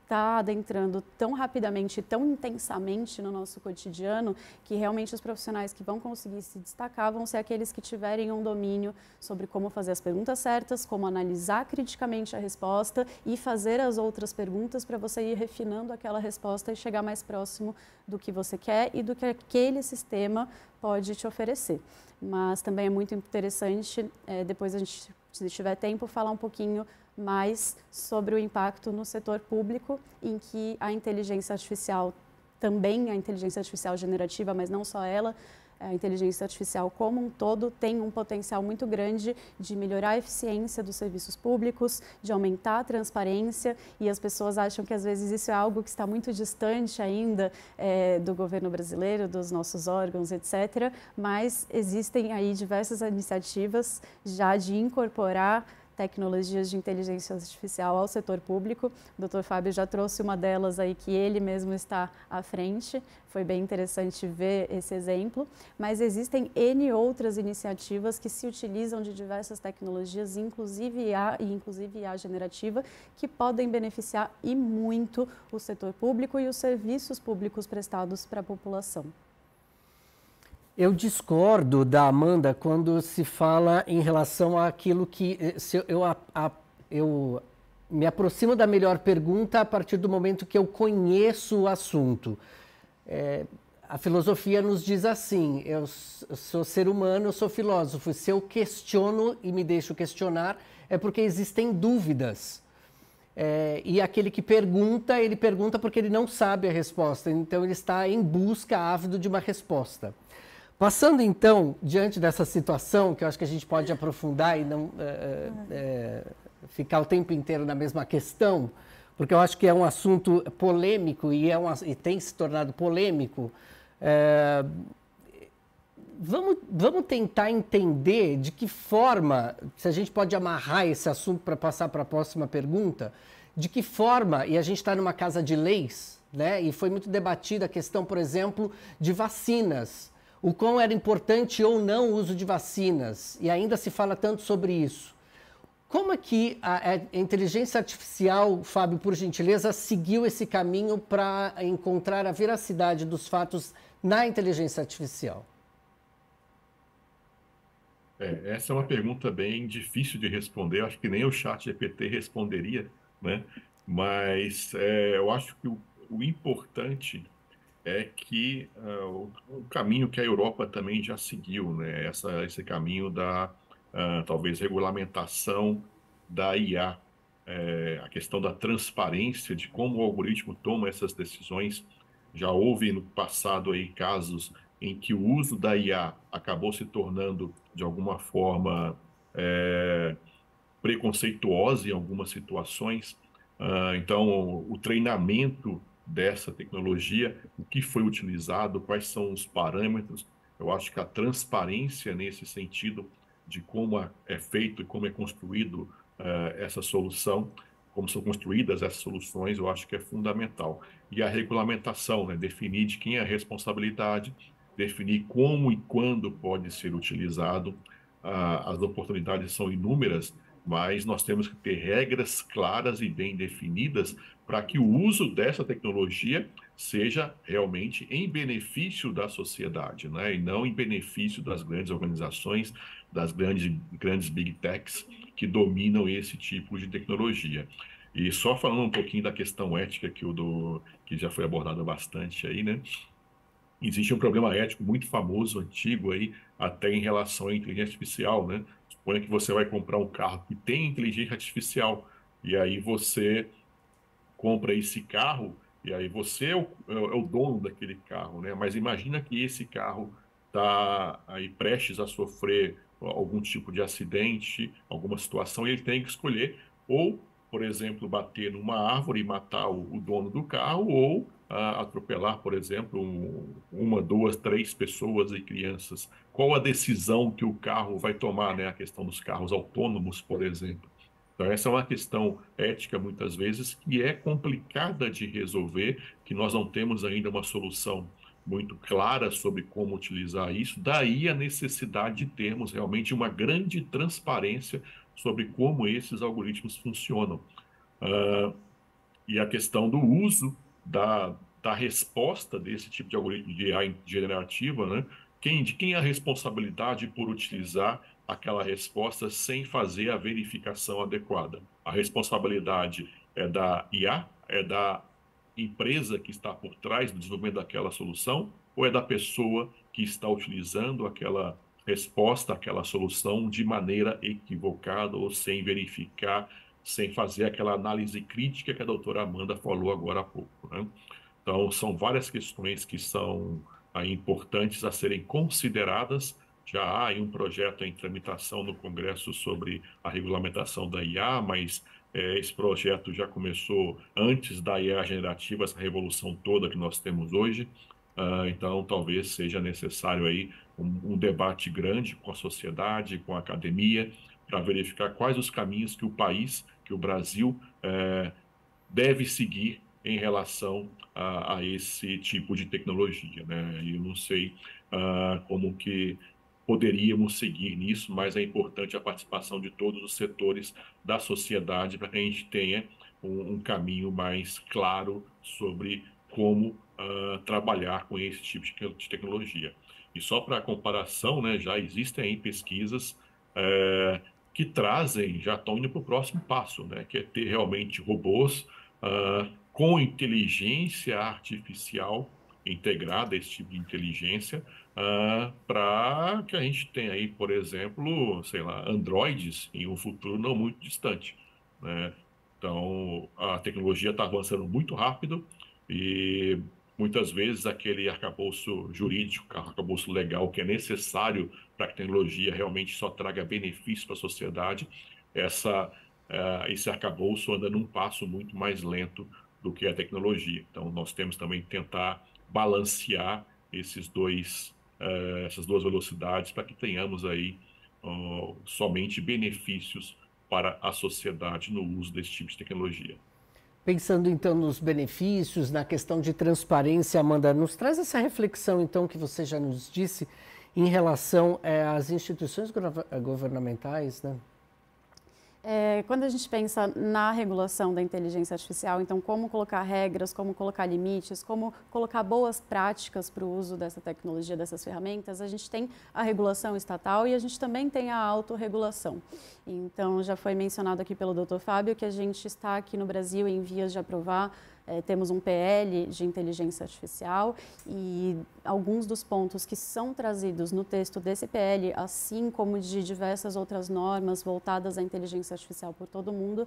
está adentrando tão rapidamente, tão intensamente no nosso cotidiano, que realmente os profissionais que vão conseguir se destacar vão ser aqueles que tiverem um domínio sobre como fazer as perguntas certas, como analisar criticamente a resposta e fazer as outras perguntas para você ir refinando aquela resposta e chegar mais próximo do que você quer e do que aquele sistema pode te oferecer. Mas também é muito interessante, depois a gente, se tiver tempo, falar um pouquinho mas sobre o impacto no setor público, em que a inteligência artificial, também a inteligência artificial generativa, mas não só ela, a inteligência artificial como um todo tem um potencial muito grande de melhorar a eficiência dos serviços públicos, de aumentar a transparência, e as pessoas acham que às vezes isso é algo que está muito distante ainda do governo brasileiro, dos nossos órgãos, etc. Mas existem aí diversas iniciativas já de incorporar tecnologias de inteligência artificial ao setor público. O Dr. Fábio já trouxe uma delas aí que ele mesmo está à frente. Foi bem interessante ver esse exemplo, mas existem N outras iniciativas que se utilizam de diversas tecnologias, inclusive IA generativa, que podem beneficiar e muito o setor público e os serviços públicos prestados para a população. Eu discordo da Amanda quando se fala em relação àquilo que eu me aproximo da melhor pergunta a partir do momento que eu conheço o assunto. A filosofia nos diz assim: eu sou ser humano, eu sou filósofo. Se eu questiono e me deixo questionar, é porque existem dúvidas. E aquele que pergunta, ele pergunta porque ele não sabe a resposta. Então ele está em busca, ávido de uma resposta. Passando, então, diante dessa situação, que eu acho que a gente pode aprofundar e não ficar o tempo inteiro na mesma questão, porque eu acho que é um assunto polêmico e tem se tornado polêmico, vamos tentar entender de que forma, se a gente pode amarrar esse assunto para passar para a próxima pergunta, de que forma, e a gente está numa casa de leis, né, e foi muito debatida a questão, por exemplo, de vacinas, o quão era importante ou não o uso de vacinas, e ainda se fala tanto sobre isso. Como é que a inteligência artificial, Fábio, por gentileza, seguiu esse caminho para encontrar a veracidade dos fatos na inteligência artificial? Essa é uma pergunta bem difícil de responder. Eu acho que nem o ChatGPT responderia, né? Mas eu acho que o importante é que o caminho que a Europa também já seguiu, né? Esse caminho da talvez regulamentação da IA, a questão da transparência de como o algoritmo toma essas decisões. Já houve no passado aí casos em que o uso da IA acabou se tornando de alguma forma preconceituosa em algumas situações. Então, o treinamento dessa tecnologia, o que foi utilizado, quais são os parâmetros, eu acho que a transparência nesse sentido de como é feito e como é construído essa solução, como são construídas essas soluções, eu acho que é fundamental. E a regulamentação, né? Definir de quem é a responsabilidade, definir como e quando pode ser utilizado. As oportunidades são inúmeras, mas nós temos que ter regras claras e bem definidas para que o uso dessa tecnologia seja realmente em benefício da sociedade, né? E não em benefício das grandes organizações, das grandes big techs que dominam esse tipo de tecnologia. E só falando um pouquinho da questão ética que já foi abordada bastante aí, né? Existe um problema ético muito famoso, antigo aí, até em relação à inteligência artificial, né? Suponha que você vai comprar um carro que tem inteligência artificial, e aí você compra esse carro, e aí você é o dono daquele carro, né? Mas imagina que esse carro está aí prestes a sofrer algum tipo de acidente, alguma situação, e ele tem que escolher ou, por exemplo, bater numa árvore e matar o dono do carro, ou atropelar, por exemplo, uma, duas, três pessoas e crianças. Qual a decisão que o carro vai tomar, né? A questão dos carros autônomos, por exemplo. Então, essa é uma questão ética, muitas vezes, que é complicada de resolver, que nós não temos ainda uma solução muito clara sobre como utilizar isso. Daí a necessidade de termos realmente uma grande transparência sobre como esses algoritmos funcionam. E a questão do uso da resposta desse tipo de algoritmo de AI generativa, né? De quem é a responsabilidade por utilizar aquela resposta sem fazer a verificação adequada? A responsabilidade é da IA, é da empresa que está por trás do desenvolvimento daquela solução, ou é da pessoa que está utilizando aquela resposta, aquela solução de maneira equivocada ou sem verificar sem fazer aquela análise crítica que a doutora Amanda falou agora há pouco, né? Então, são várias questões que são importantes a serem consideradas. Já há aí um projeto em tramitação no Congresso sobre a regulamentação da IA, mas esse projeto já começou antes da IA generativa, essa revolução toda que nós temos hoje. Então, talvez seja necessário aí um debate grande com a sociedade, com a academia, para verificar quais os caminhos que o país, que o Brasil, deve seguir em relação a esse tipo de tecnologia, né? Eu não sei como que poderíamos seguir nisso, mas é importante a participação de todos os setores da sociedade para que a gente tenha um caminho mais claro sobre como trabalhar com esse tipo de tecnologia. E só para comparação, né, já existem aí pesquisas que trazem, já estão indo para o próximo passo, né, que é ter realmente robôs com inteligência artificial integrada, esse tipo de inteligência, para que a gente tenha aí, por exemplo, sei lá, androides em um futuro não muito distante, né? Então, a tecnologia está avançando muito rápido e muitas vezes aquele arcabouço jurídico, arcabouço legal que é necessário para que a tecnologia realmente só traga benefício para a sociedade, esse arcabouço anda num passo muito mais lento do que a tecnologia. Então, nós temos também que tentar balancear essas duas velocidades para que tenhamos aí somente benefícios para a sociedade no uso desse tipo de tecnologia. Pensando então nos benefícios, na questão de transparência, Amanda, nos traz essa reflexão então que você já nos disse em relação às instituições governamentais, né? Quando a gente pensa na regulação da inteligência artificial, então como colocar regras, como colocar limites, como colocar boas práticas para o uso dessa tecnologia, dessas ferramentas, a gente tem a regulação estatal e a gente também tem a autorregulação. Então, já foi mencionado aqui pelo Dr. Fábio que a gente está aqui no Brasil em vias de aprovar. Temos um PL de inteligência artificial e alguns dos pontos que são trazidos no texto desse PL, assim como de diversas outras normas voltadas à inteligência artificial por todo o mundo,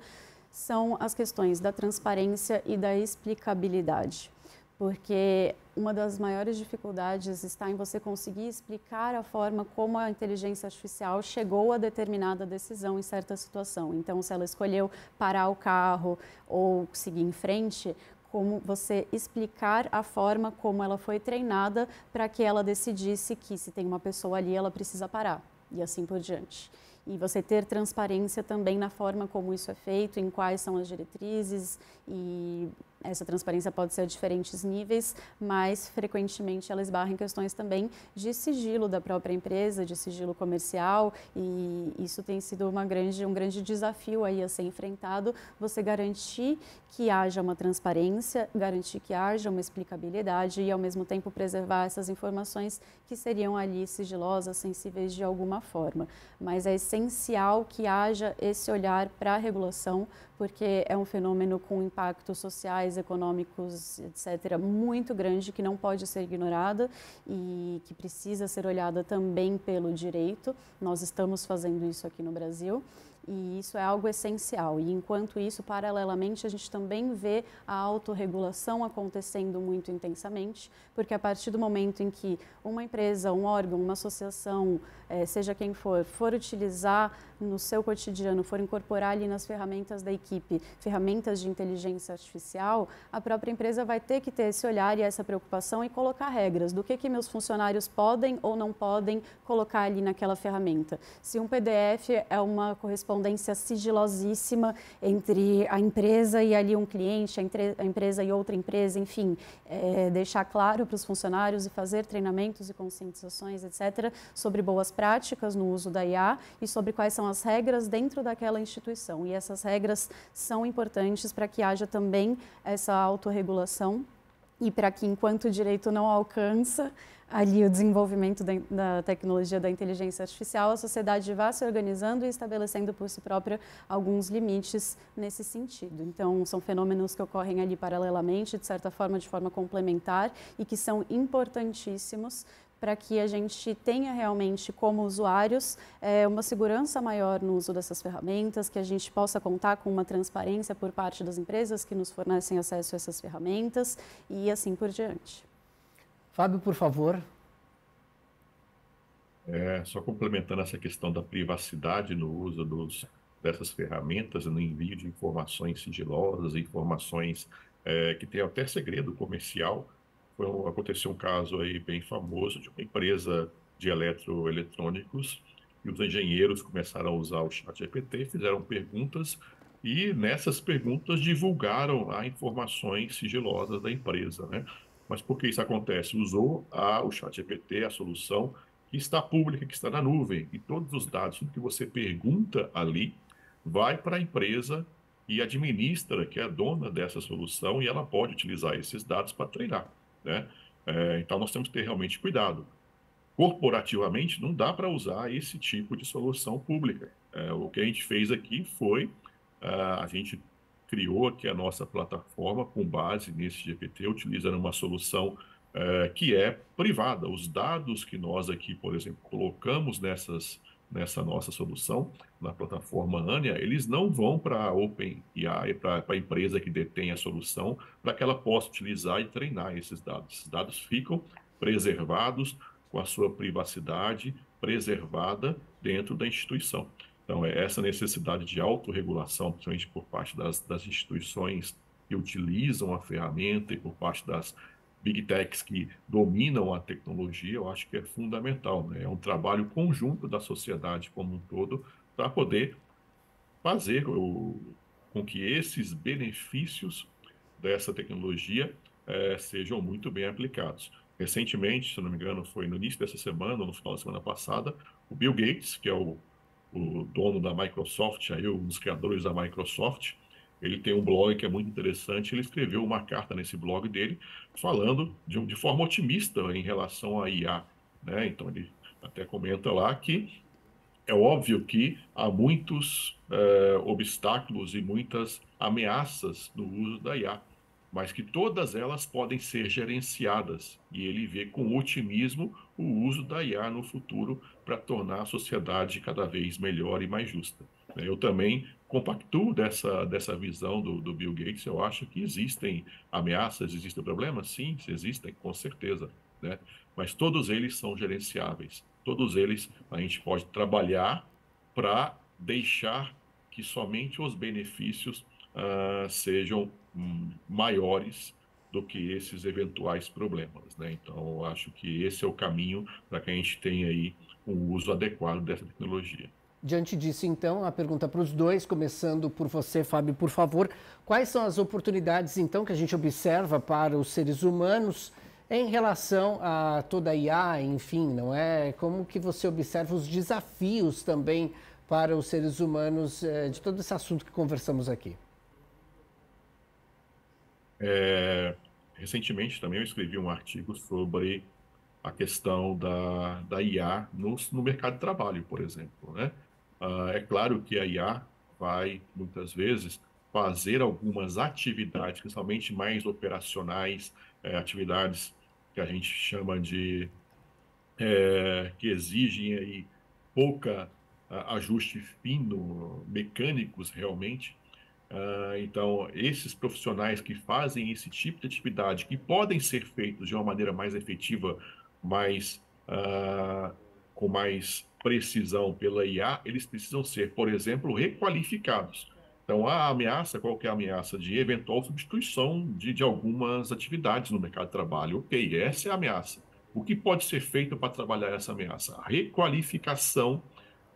são as questões da transparência e da explicabilidade. Porque uma das maiores dificuldades está em você conseguir explicar a forma como a inteligência artificial chegou a determinada decisão em certa situação. Então, se ela escolheu parar o carro ou seguir em frente, como você explicar a forma como ela foi treinada para que ela decidisse que se tem uma pessoa ali, ela precisa parar e assim por diante. E você ter transparência também na forma como isso é feito, em quais são as diretrizes, e essa transparência pode ser a diferentes níveis, mas frequentemente ela esbarra em questões também de sigilo da própria empresa, de sigilo comercial, e isso tem sido um grande desafio aí a ser enfrentado, você garantir que haja uma transparência, garantir que haja uma explicabilidade e ao mesmo tempo preservar essas informações que seriam ali sigilosas, sensíveis de alguma forma. Mas é essencial que haja esse olhar para a regulação, porque é um fenômeno com impactos sociais, econômicos, etc., muito grande, que não pode ser ignorada e que precisa ser olhada também pelo direito. Nós estamos fazendo isso aqui no Brasil. E isso é algo essencial. E enquanto isso, paralelamente, a gente também vê a autorregulação acontecendo muito intensamente, porque a partir do momento em que uma empresa, um órgão, uma associação, seja quem for utilizar no seu cotidiano, for incorporar ali nas ferramentas da equipe, ferramentas de inteligência artificial, a própria empresa vai ter que ter esse olhar e essa preocupação e colocar regras do que meus funcionários podem ou não podem colocar ali naquela ferramenta. Se um PDF é uma correspondência sigilosíssima entre a empresa e ali um cliente, a empresa e outra empresa, enfim, deixar claro para os funcionários e fazer treinamentos e conscientizações, etc., sobre boas práticas no uso da IA e sobre quais são as regras dentro daquela instituição. E essas regras são importantes para que haja também essa autorregulação e para que, enquanto o direito não alcança ali o desenvolvimento da tecnologia da inteligência artificial, a sociedade vá se organizando e estabelecendo por si própria alguns limites nesse sentido. Então, são fenômenos que ocorrem ali paralelamente, de certa forma, de forma complementar, e que são importantíssimos para que a gente tenha realmente, como usuários, uma segurança maior no uso dessas ferramentas, que a gente possa contar com uma transparência por parte das empresas que nos fornecem acesso a essas ferramentas e assim por diante. Fábio, por favor. Só complementando essa questão da privacidade no uso dessas ferramentas, no envio de informações sigilosas, informações que têm até segredo comercial. Aconteceu um caso aí bem famoso de uma empresa de eletroeletrônicos e os engenheiros começaram a usar o ChatGPT, fizeram perguntas e nessas perguntas divulgaram as informações sigilosas da empresa, né? Mas por que isso acontece? Usou o ChatGPT, a solução que está pública, que está na nuvem, e todos os dados, tudo que você pergunta ali, vai para a empresa e administra, que é a dona dessa solução, e ela pode utilizar esses dados para treinar, né? Então, nós temos que ter realmente cuidado. Corporativamente, não dá para usar esse tipo de solução pública. O que a gente fez aqui foi, a gente criou aqui a nossa plataforma com base nesse GPT, utilizando uma solução que é privada. Os dados que nós aqui, por exemplo, colocamos nessa nossa solução, na plataforma Ania, eles não vão para a OpenAI, para a empresa que detém a solução, para que ela possa utilizar e treinar esses dados. Esses dados ficam preservados com a sua privacidade preservada dentro da instituição. Então, é essa necessidade de autorregulação, principalmente por parte das instituições que utilizam a ferramenta e por parte das Big Techs que dominam a tecnologia, eu acho que é fundamental, né? É um trabalho conjunto da sociedade como um todo para poder fazer com que esses benefícios dessa tecnologia sejam muito bem aplicados. Recentemente, se não me engano, foi no início dessa semana, ou no final da semana passada, o Bill Gates, que é o dono da Microsoft, aí, um dos criadores da Microsoft, ele tem um blog que é muito interessante, ele escreveu uma carta nesse blog dele, falando de forma otimista em relação à IA, né? Então, ele até comenta lá que é óbvio que há muitos obstáculos e muitas ameaças no uso da IA, mas que todas elas podem ser gerenciadas. E ele vê com otimismo o uso da IA no futuro para tornar a sociedade cada vez melhor e mais justa. Eu também compactuo dessa visão do Bill Gates. Eu acho que existem ameaças, existem problemas? Sim, existem, com certeza, né? Mas todos eles são gerenciáveis. Todos eles a gente pode trabalhar para deixar que somente os benefícios sejam maiores do que esses eventuais problemas, né? Então, eu acho que esse é o caminho para que a gente tenha aí um uso adequado dessa tecnologia. Diante disso, então, a pergunta para os dois, começando por você, Fábio, por favor. Quais são as oportunidades, então, que a gente observa para os seres humanos em relação a toda a IA, enfim, não é? Como que você observa os desafios também para os seres humanos de todo esse assunto que conversamos aqui? Recentemente também eu escrevi um artigo sobre a questão da IA no mercado de trabalho, por exemplo, né? É claro que a IA vai, muitas vezes, fazer algumas atividades, principalmente mais operacionais, atividades que a gente chama de que exigem aí pouca ajuste fino, mecânicos realmente. Então, esses profissionais que fazem esse tipo de atividade, que podem ser feitos de uma maneira mais efetiva, mais, com mais precisão pela IA, eles precisam ser, por exemplo, requalificados. Então, a ameaça, qual que é a ameaça? De eventual substituição de algumas atividades no mercado de trabalho. Ok, essa é a ameaça. O que pode ser feito para trabalhar essa ameaça? A requalificação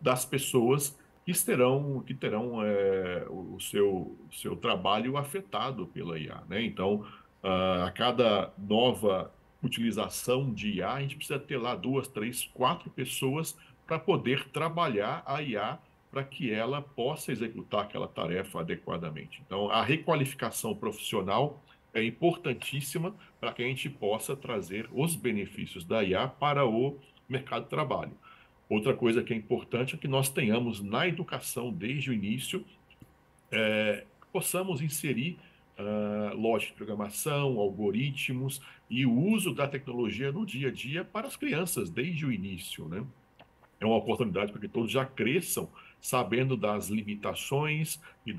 das pessoas que terão o seu trabalho afetado pela IA, né? Então, a cada nova utilização de IA, a gente precisa ter lá 2, 3, 4 pessoas para poder trabalhar a IA para que ela possa executar aquela tarefa adequadamente. Então, a requalificação profissional é importantíssima para que a gente possa trazer os benefícios da IA para o mercado de trabalho. Outra coisa que é importante é que nós tenhamos na educação, desde o início, possamos inserir lógica de programação, algoritmos e o uso da tecnologia no dia a dia para as crianças desde o início, né? É uma oportunidade para que todos já cresçam sabendo das limitações e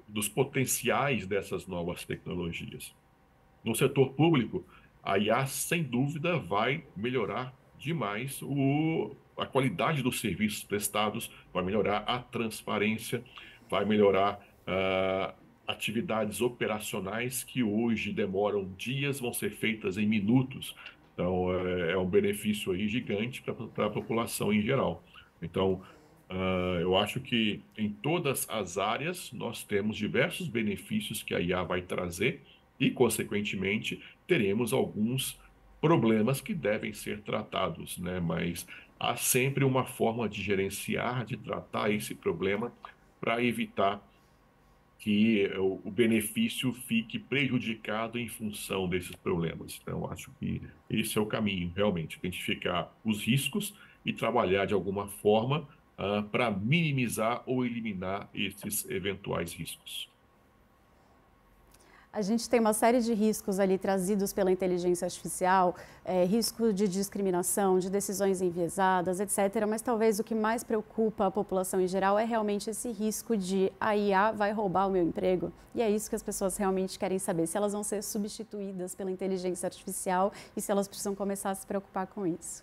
dos potenciais dessas novas tecnologias. No setor público, a IA, sem dúvida, vai melhorar demais a qualidade dos serviços prestados, vai melhorar a transparência, vai melhorar atividades operacionais que hoje demoram dias, vão ser feitas em minutos. Então, é um benefício aí gigante para a população em geral. Então, eu acho que em todas as áreas nós temos diversos benefícios que a IA vai trazer e, consequentemente, teremos alguns problemas que devem ser tratados, né? Mas há sempre uma forma de gerenciar, de tratar esse problema para evitar que o benefício fique prejudicado em função desses problemas. Então, acho que esse é o caminho, realmente, identificar os riscos e trabalhar de alguma forma para minimizar ou eliminar esses eventuais riscos. A gente tem uma série de riscos ali trazidos pela inteligência artificial, risco de discriminação, de decisões enviesadas, etc. Mas talvez o que mais preocupa a população em geral é realmente esse risco de a IA vai roubar o meu emprego. E é isso que as pessoas realmente querem saber, se elas vão ser substituídas pela inteligência artificial e se elas precisam começar a se preocupar com isso.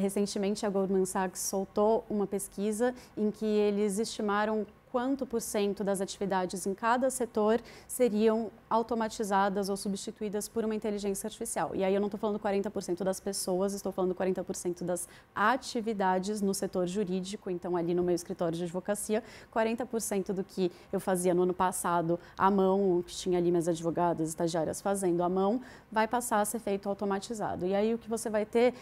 Recentemente, a Goldman Sachs soltou uma pesquisa em que eles estimaram quanto por cento das atividades em cada setor seriam automatizadas ou substituídas por uma inteligência artificial. E aí eu não estou falando 40% das pessoas, estou falando 40% das atividades no setor jurídico, então ali no meu escritório de advocacia, 40% do que eu fazia no ano passado à mão, que tinha ali minhas advogadas, estagiárias fazendo à mão, vai passar a ser feito automatizado. E aí o que você vai ter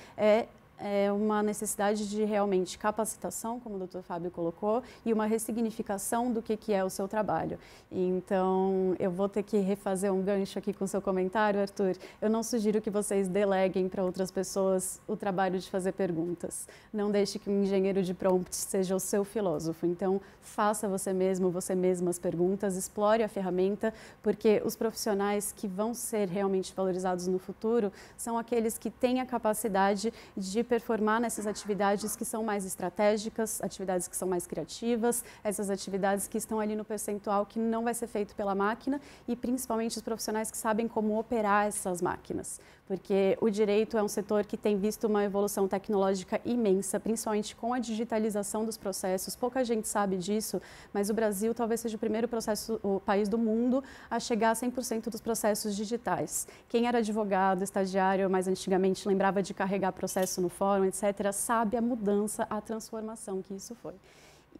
é uma necessidade de realmente capacitação, como o Dr. Fábio colocou, e uma ressignificação do que é o seu trabalho. Então, eu vou ter que refazer um gancho aqui com o seu comentário, Arthur. Eu não sugiro que vocês deleguem para outras pessoas o trabalho de fazer perguntas. Não deixe que um engenheiro de prompt seja o seu filósofo. Então, faça você mesmo, você mesma as perguntas, explore a ferramenta, porque os profissionais que vão ser realmente valorizados no futuro são aqueles que têm a capacidade de performar nessas atividades que são mais estratégicas, atividades que são mais criativas, essas atividades que estão ali no percentual que não vai ser feito pela máquina e principalmente os profissionais que sabem como operar essas máquinas. Porque o direito é um setor que tem visto uma evolução tecnológica imensa, principalmente com a digitalização dos processos. Pouca gente sabe disso, mas o Brasil talvez seja o país do mundo a chegar a 100% dos processos digitais. Quem era advogado, estagiário, mais antigamente lembrava de carregar processo no fórum, etc., sabe a mudança, a transformação que isso foi.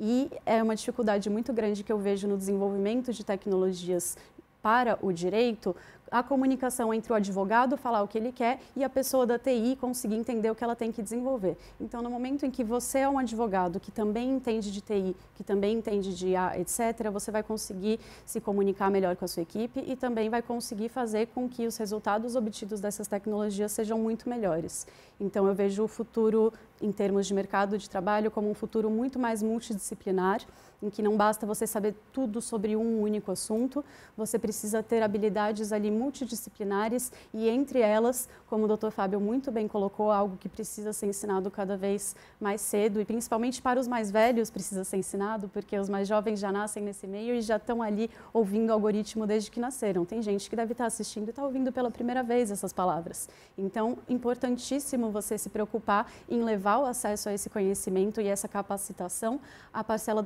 E é uma dificuldade muito grande que eu vejo no desenvolvimento de tecnologias para o direito, a comunicação entre o advogado falar o que ele quer e a pessoa da TI conseguir entender o que ela tem que desenvolver. Então, no momento em que você é um advogado que também entende de TI, que também entende de IA, etc., você vai conseguir se comunicar melhor com a sua equipe e também vai conseguir fazer com que os resultados obtidos dessas tecnologias sejam muito melhores. Então, eu vejo o futuro, em termos de mercado de trabalho, como um futuro muito mais multidisciplinar, em que não basta você saber tudo sobre um único assunto, você precisa ter habilidades ali multidisciplinares e entre elas, como o Dr. Fábio muito bem colocou, algo que precisa ser ensinado cada vez mais cedo e principalmente para os mais velhos precisa ser ensinado, porque os mais jovens já nascem nesse meio e já estão ali ouvindo o algoritmo desde que nasceram. Tem gente que deve estar assistindo e está ouvindo pela primeira vez essas palavras. Então, importantíssimo você se preocupar em levar o acesso a esse conhecimento e essa capacitação à parcela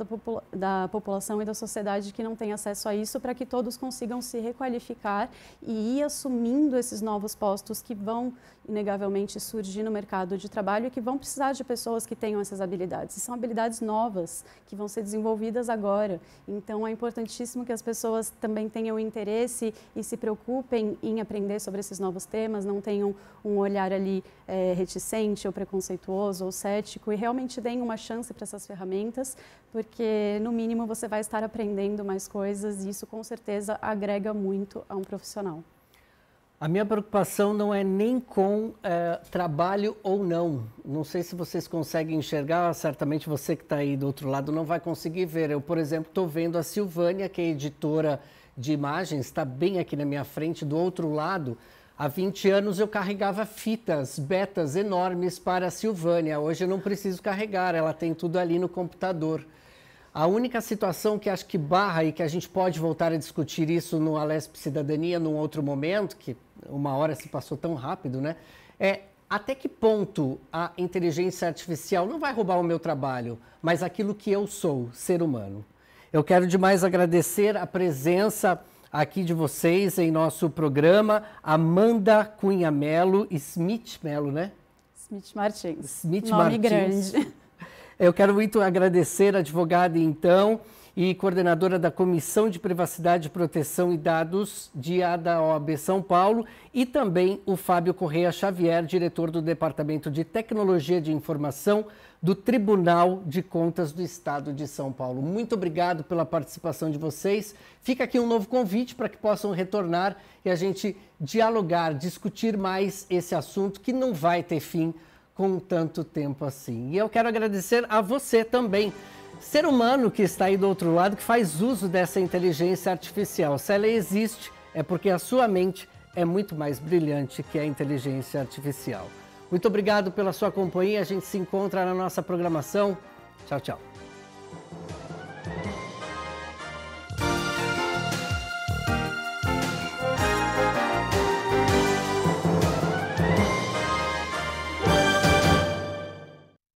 da população e da sociedade que não tem acesso a isso, para que todos consigam se requalificar e ir assumindo esses novos postos que vão, inegavelmente, surgir no mercado de trabalho e que vão precisar de pessoas que tenham essas habilidades. E são habilidades novas, que vão ser desenvolvidas agora. Então, é importantíssimo que as pessoas também tenham interesse e se preocupem em aprender sobre esses novos temas, não tenham um olhar ali reticente ou preconceituoso ou cético e realmente deem uma chance para essas ferramentas, porque, no mínimo, você vai estar aprendendo mais coisas e isso, com certeza, agrega muito a um profissional. A minha preocupação não é nem com trabalho ou não. Não sei se vocês conseguem enxergar, certamente você que está aí do outro lado não vai conseguir ver. Eu, por exemplo, estou vendo a Silvânia, que é editora de imagens, está bem aqui na minha frente, do outro lado. Há 20 anos eu carregava fitas, betas enormes para a Silvânia. Hoje eu não preciso carregar, ela tem tudo ali no computador. A única situação que acho que barra e que a gente pode voltar a discutir isso no Alesp Cidadania num outro momento, que uma hora se passou tão rápido, né? É até que ponto a inteligência artificial não vai roubar o meu trabalho, mas aquilo que eu sou, ser humano. Eu quero demais agradecer a presença aqui de vocês em nosso programa, Amanda Cunha Melo, Smith Melo, né? Smith Martins. Smith Nome Martins. grande. Eu quero muito agradecer a advogada, então, e coordenadora da Comissão de Privacidade, Proteção e Dados da OAB São Paulo, e também o Fábio Correia Xavier, diretor do Departamento de Tecnologia de Informação do Tribunal de Contas do Estado de São Paulo. Muito obrigado pela participação de vocês. Fica aqui um novo convite para que possam retornar e a gente dialogar, discutir mais esse assunto que não vai ter fim com tanto tempo assim. E eu quero agradecer a você também, ser humano que está aí do outro lado, que faz uso dessa inteligência artificial. Se ela existe, é porque a sua mente é muito mais brilhante que a inteligência artificial. Muito obrigado pela sua companhia. A gente se encontra na nossa programação. Tchau, tchau.